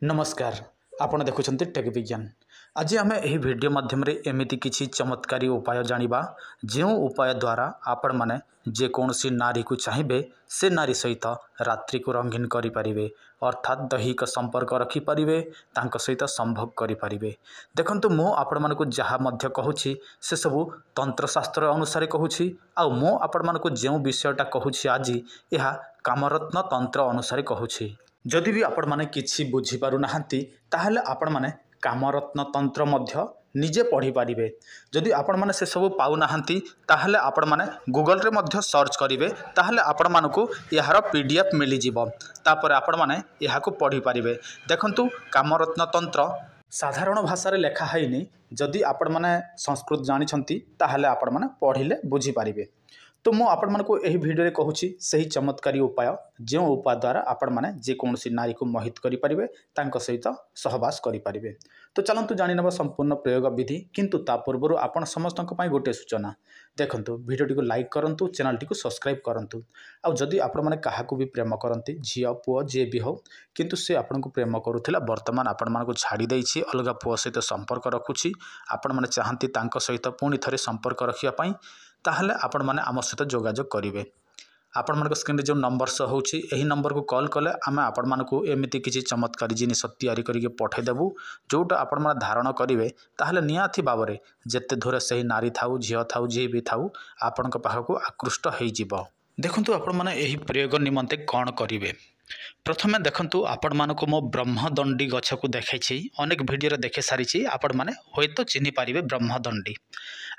नमस्कार आपण देखुछंती टेक विज्ञान। आज आम यह वीडियो माध्यम एमती किसी चमत्कारी उपाय जानिबा जो उपाय द्वारा आपण माने जेकोसी नारी को चाहिए से नारी सहित रात्रि को रंगीन करें अर्थात दैहिक संपर्क रखिपारे सहित संभोग करें। देखंतु मो आपण मानकु जहाँ मध्य कहूँ से सबू तंत्रशास्त्र अनुसार कहूँ आ मो आपण मानकु जो विषयटा कहूँ आज यह कामरत्न तंत्र अनुसार कहूँ। जदि भी आपण माने किछि बुझी पारु नाहंती ताहले आपण माने कामरत्न तंत्र मध्य निजे पढ़ी पारिबे। जदि आपण माने से सब पाउ नाहंती ताहले आपण माने गूगल रे मध्य सर्च करिवे ताहले आपण मानकु यार पीडीएफ मिली जिवो तापर आपण माने याको पढ़ी पारिबे। देखंतु कामरत्न तंत्र साधारण भाषा रे लेखा हैनी, जदि आपण माने संस्कृत जानि छंती ताहले आपण माने पढ़िले बुझी पारिबे। तो मु आपण मानकु एही वीडियो रे कहूची सही चमत्कारी उपाय जो उपाय द्वारा आपण माने जेकोसी नारी को मोहित करि परिबे तांको सहित सहवास करि परिबे। तो चलंतु जानि नबा संपूर्ण प्रयोग विधि, किंतु ता पूर्व आपण समस्तक पई गोटे सूचना देखंतु वीडियो को लाइक करंतु, चैनल टी को सब्सक्राइब करंतु। आ जदि आपण माने काहाकू भी प्रेम करंती झियो पुओ जे भी हो किंतु से आपण को प्रेम करूथिला वर्तमान आपण मानकु छाडी देइछि अलगा पुओ सहित संपर्क रखुछि, आपण माने चाहंती तांको सहित पुणी थरे संपर्क रखिया पई ताहले आपण माने आम सहित जोगाजोग करेंगे। आपण मान स्क्रीन जो नंबर शो होची एही नंबर को कॉल कले आम आपण मानकु एमिति किछि चमत्कारी जिनिस तैयारी करके पठेदेबू जोटा आपण माने धारण करेंगे ताहले नियाथि बाबरे जेते धुरे सही नारी थाउ झियो थाउ जे भी थाउ आपण पाखक आकृष्ट हो जिवो। देखंतु आपण माने एही प्रयोग निमंते कौन करेंगे। प्रथमे देखंतु आपण मानकु मो ब्रह्मदंडी गछ को देखै अनेक वीडियो देखे सारी आपण माने होय तो चिन्हि पारिबे ब्रह्मदंडी।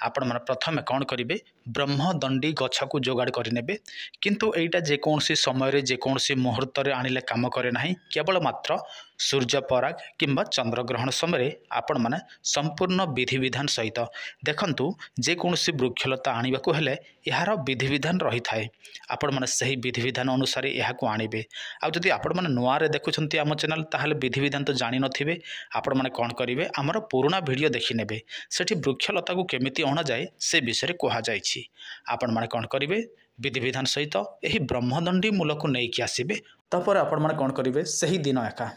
आपण माने प्रथमे कौन करेंगे ब्रह्मदंडी गछ को जोगाड़ करनेबे, किंतु एटा जेकोसी समय जेकोसी मुहूर्त रे आनिले काम करे नाही, केवल मात्र सूर्य पराग किंबा चंद्रग्रहण समय आपण माने संपूर्ण विधि विधान सहित देखंतु जेकोसी वृक्षलता आनिबाकु हेले यार विधि विधान रही थाए। आपण माने सही विधि विधान अनुसार याकु आनिबे। आ जदि आपण माने नुआ रे देखुछंती आम चैनल ताहले विधि विधान तो जानि नथिबे, आपण माने कोन करिवे हमर पुराना वीडियो देखि नेबे सेठी वृक्षलता को केमिति अणा जाए से विषय कहा जाइछि। आपण माने कोन करिवे विधि विधान सहित एही ब्रह्मदंडी मूल को नहीं कि आसीबे। तापर आपण माने कोन करिवे सही दिन एका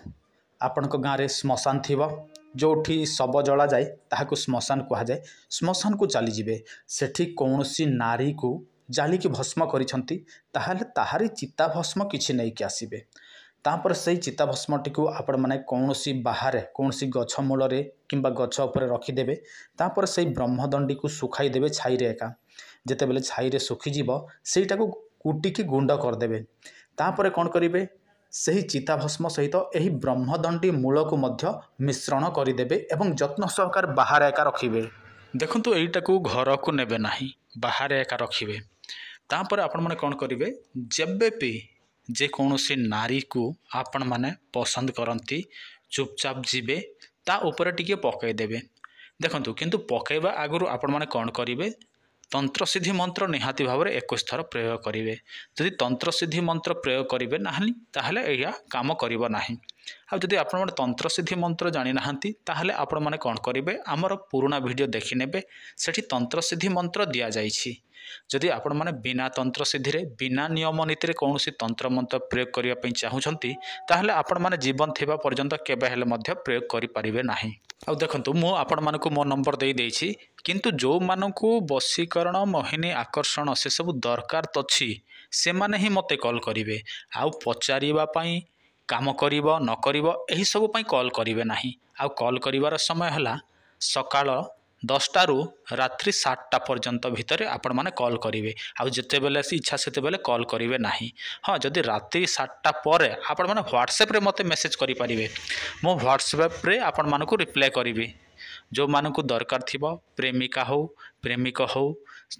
आपणक गाँव रे श्मशान थिबो जोठी शव जला जाए ताहाकु श्मशान कहा जाए। श्मशान को चली जिवे सेठी कौनसी नारी को जाली की भस्म करिसंती ताहाले ताहारी चिता भस्म किछि नहीं कि आसीबे। तापर सही चिता भस्मटी को आपण माने कौनसी बाहर कौनसी गछ मूल रे किंबा गछ ऊपर रखिदेवे। तापर सही ब्रह्मदंडी को सुखाई देवे छाई रे एका जेते बेले छाई रे सुखी जीवो सेटा को कुटिकी गुंड करदेवे। तापर कौन करिवे सही चिता भस्म सहित एही ब्रह्मदंडी मूल को मध्य मिश्रण करदेवे एवं जत्न सहकार बाहर एका रखिबे। देखंतु एटा को घर को नेबे नाही, बाहर एका रखिबे। तापर आपण माने कौन करिवे जेबे भी जेकोसी नारी को आपण माने पसंद करती चुपचाप जीवे ता ऊपर टिके पकई देबे। देखंतु किंतु पकईबा आगु आपण माने कौन करिवे तंत्र सिद्धि मंत्र निहाती भाव में 21 थर प्रयोग करेंगे। जदि तंत्र सिद्धि मंत्र प्रयोग करेंगे ना ताहले एया काम करिबो नाही। आदि आपण माने तंत्र सिद्धि मंत्र जानि नाहंती ताहले आपण माने कोन करिवे हमर पुराना वीडियो देखि नेबे सेठी तंत्र सिद्धि मंत्र दिया जाइछि। जदि आपण माने बिना तंत्र सिद्धि रे बिना नियम नीति रे कोनोसी तंत्र मंत्र प्रयोग करिया पई चाहुछंती ताहले आपण माने जीवन थिबा पर्यंत केबे हेले मध्य प्रयोग करि परिबे नाही। आ देखंतु मो आपण मानकु मो नंबर देई देछि, किंतु जो मानकु वशीकरण मोहिनी आकर्षण से सब दरकार तछि से माने ही मते कॉल करिवे। आ पचारिबा पई काम करिवो न करिवो एही सब पई कॉल करिवे नाही। आ कॉल करिवार समय हला सकाळ 10टा रु रात्रि 7टा पर्यंत भितर आपण माने कॉल करिवे। आ जते बेले इच्छा सेते बेले कॉल करिवे नाही। हाँ जदि रात्रि 7टा पर आपण माने व्हाट्सएप रे मते मेसेज करि परिवे, मो व्हाट्सएप रे आपण मानकु रिप्लाई करिवे। जो मानकु दरकार थिबो प्रेमिका हो प्रेमिक हो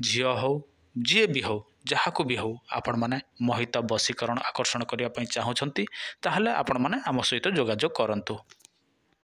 झियो हो जे भी हो जहाकू भी हो आपण माने मोहित वशीकरण आकर्षण करिया पई चाहुछंती ताहले आपण माने आम सहित जोगाजोग करंतु।